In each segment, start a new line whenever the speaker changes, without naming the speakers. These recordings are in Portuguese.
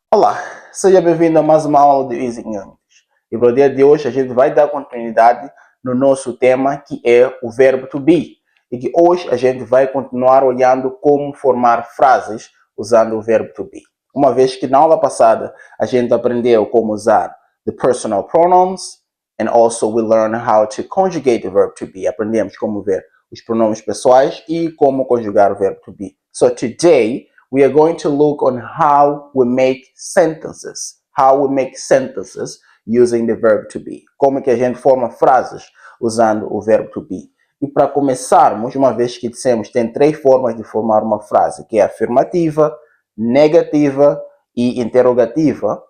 Olá, seja bem-vindo a mais uma aula de Easy English. E para o dia de hoje a gente vai dar continuidade no nosso tema que é o verbo to be. E que hoje a gente vai continuar olhando como formar frases usando o verbo to be. Uma vez que na aula passada a gente aprendeu como usar the personal pronouns and also we learned how to conjugate the verb to be. Aprendemos como ver os pronomes pessoais e como conjugar o verbo to be. So today we are going to look on how we make sentences. How we make sentences using the verb to be. Como que a gente forma frases usando o verbo to be. E para começarmos, uma vez que dissemos, tem três formas de formar uma frase, que é afirmativa, negativa e interrogativa.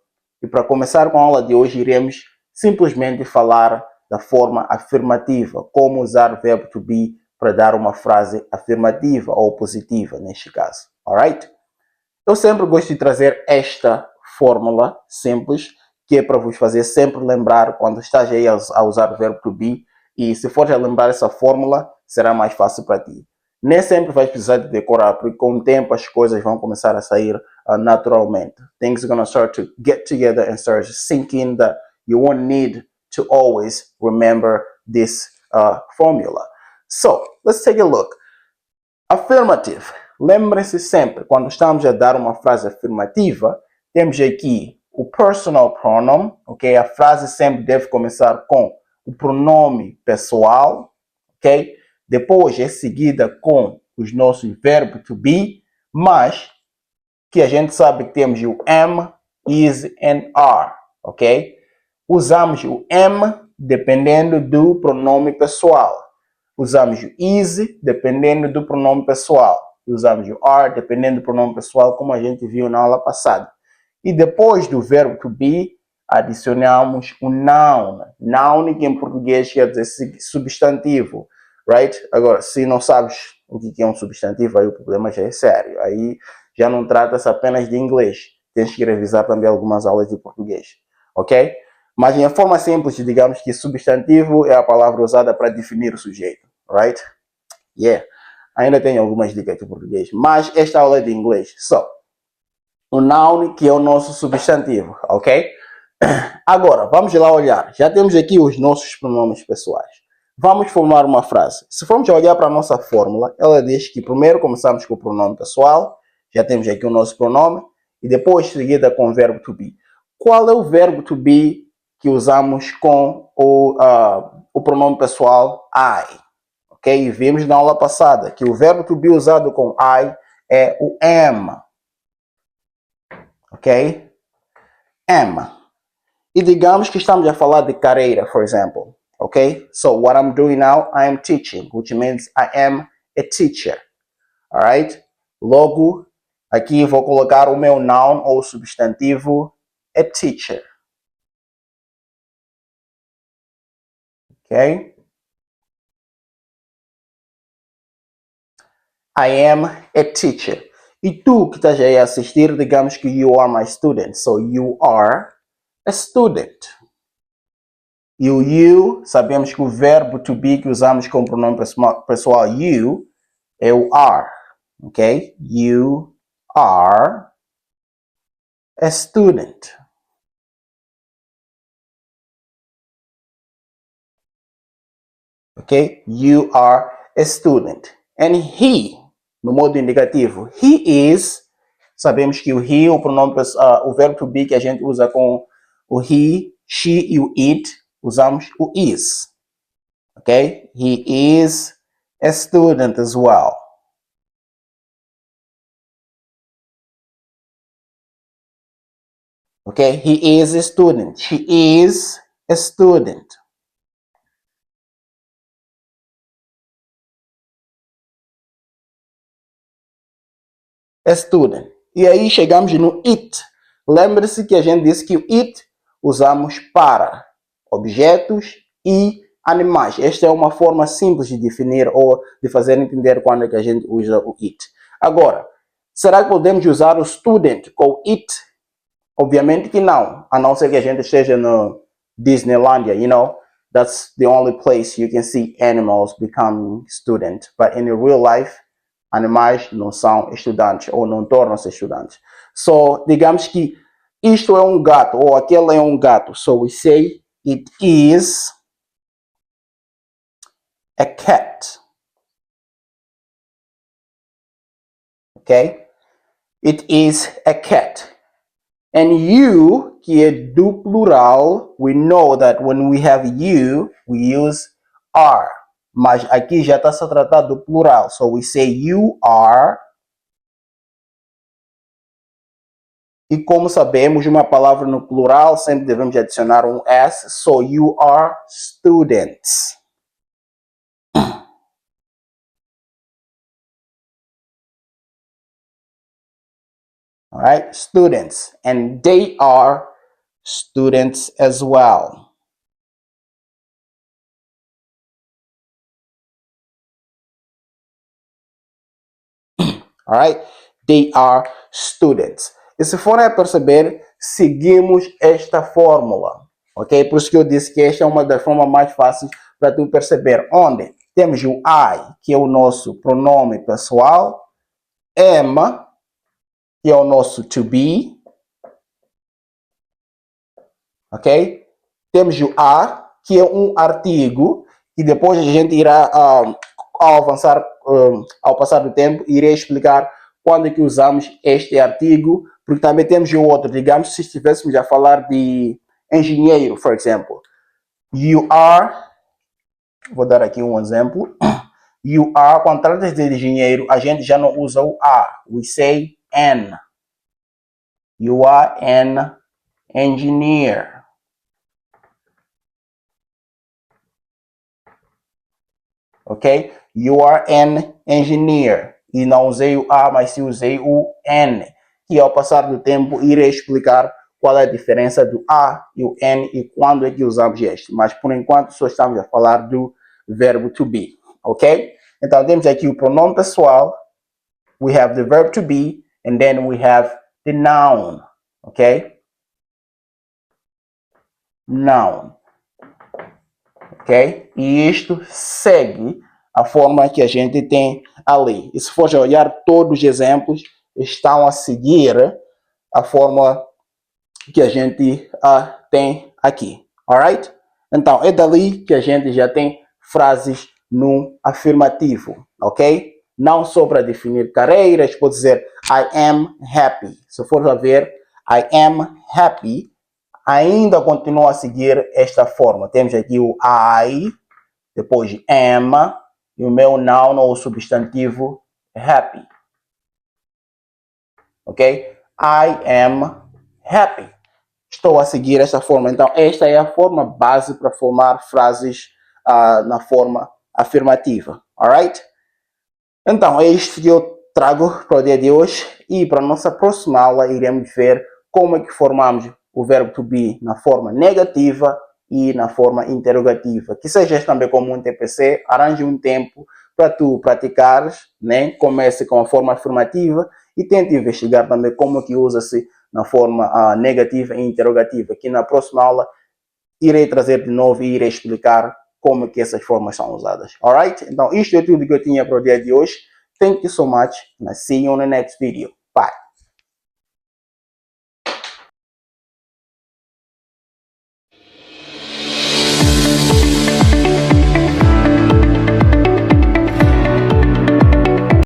E para começar com a aula de hoje, iremos simplesmente falar da forma afirmativa, como usar o verbo to be para dar uma frase afirmativa ou positiva, neste caso. Alright? Eu sempre gosto de trazer esta fórmula simples, que é para vos fazer sempre lembrar quando estás aí a usar o verbo to be, e se fores a lembrar essa fórmula, será mais fácil para ti. Nem sempre vais precisar de decorar, porque com o tempo as coisas vão começar a sair naturalmente. Things are going to start to get together and start sinking that you won't need to always remember this formula. So, let's take a look. Affirmative. Lembrem-se sempre, quando estamos a dar uma frase afirmativa, temos aqui o personal pronoun, ok? A frase sempre deve começar com o pronome pessoal, ok? Depois é seguida com os nossos verbos to be, mas que a gente sabe que temos o am, is and are, ok? Usamos o am dependendo do pronome pessoal. Usamos o is dependendo do pronome pessoal. Usamos o are dependendo do pronome pessoal, como a gente viu na aula passada. E depois do verbo to be, adicionamos o noun. Noun, que em português quer dizer substantivo, right? Agora, se não sabes o que é um substantivo, aí o problema já é sério. Aí já não trata-se apenas de inglês. Tens que revisar também algumas aulas de português, ok? Mas em forma simples, digamos que substantivo é a palavra usada para definir o sujeito, right? Yeah. Ainda tenho algumas dicas de português, mas esta aula é de inglês. So, o noun que é o nosso substantivo, ok? Agora, vamos lá olhar. Já temos aqui os nossos pronomes pessoais. Vamos formar uma frase. Se formos olhar para a nossa fórmula, ela diz que primeiro começamos com o pronome pessoal, já temos aqui o nosso pronome, e depois seguida com o verbo to be. Qual é o verbo to be que usamos com o pronome pessoal I? Ok? Vimos na aula passada que o verbo to be usado com I é o am. Ok? Am. E digamos que estamos a falar de carreira, for example. Okay? So what I'm doing now, I am teaching, which means I am a teacher. Alright? Logo, aqui vou colocar o meu noun ou substantivo, a teacher. Ok? I am a teacher. E tu que estás aí a assistir, digamos que you are my student. So you are a student. E o you, sabemos que o verbo to be que usamos como pronome pessoal you é o are. Ok? You are a student. Ok? You are a student. And he, no modo indicativo, he is, sabemos que o he, o pronome, o verbo to be que a gente usa com o he, she e o it, usamos o is. Ok? He is a student as well. Okay? He is a student. She is a student. A student. E aí chegamos no it. Lembre-se que a gente disse que o it usamos para objetos e animais. Esta é uma forma simples de definir ou de fazer entender quando é que a gente usa o it. Agora, será que podemos usar o student com it? Obviamente que não, a não ser que a gente esteja no Disneylandia, you know? That's the only place you can see animals becoming student. But in real life, animais não são estudantes ou não tornam-se estudantes. So, digamos que Isto é um gato, ou aquele é um gato. So we say it is a cat. Okay? It is a cat. And you, que é do plural, we know that when we have you, we use are. Mas aqui já está se tratar do plural. So we say you are. E como sabemos, uma palavra no plural sempre devemos adicionar um s. So you are students. All right, students. And they are students as well. All right, they are students. E se forem a perceber, seguimos esta fórmula, ok? Por isso que eu disse que esta é uma das formas mais fáceis para tu perceber. Onde temos o I, que é o nosso pronome pessoal, am, que é o nosso to be, ok? Temos o a, que é um artigo, e depois a gente irá, ao avançar, ao passar do tempo, irei explicar quando é que usamos este artigo, porque também temos o outro, digamos, se estivéssemos a falar de engenheiro, por exemplo. You are, vou dar aqui um exemplo. You are, quando trata de engenheiro, a gente já não usa o a, we say an. You are an engineer. Ok? You are an engineer. E não usei o a, mas sim usei o n. Que ao passar do tempo irei explicar qual é a diferença do a e o n e quando é que usamos este. Mas por enquanto só estamos a falar do verbo to be. Ok? Então temos aqui o pronome pessoal. We have the verb to be. And then we have the noun. Ok? Noun. Ok? E isto segue a forma que a gente tem ali. E se for olhar, todos os exemplos estão a seguir a forma que a gente tem aqui. Alright? Então, é dali que a gente já tem frases no afirmativo. Ok? Não só para definir carreiras, pode dizer I am happy. Se for a ver, I am happy, ainda continua a seguir esta forma. Temos aqui o I, depois am, e o meu noun ou substantivo happy. Ok? I am happy. Estou a seguir esta forma. Então, esta é a forma base para formar frases na forma afirmativa. Alright? Então, é isto que eu trago para o dia de hoje. E para a nossa próxima aula, iremos ver como é que formamos o verbo to be na forma negativa e na forma interrogativa. Que sejas também como um TPC, arranje um tempo para tu praticares, né? Comece com a forma afirmativa e tente investigar também como que usa-se na forma negativa e interrogativa. Que na próxima aula irei trazer de novo e irei explicar como que essas formas são usadas. Alright? Então isto é tudo que eu tinha para o dia de hoje. Thank you so much and I'll see you on the next video.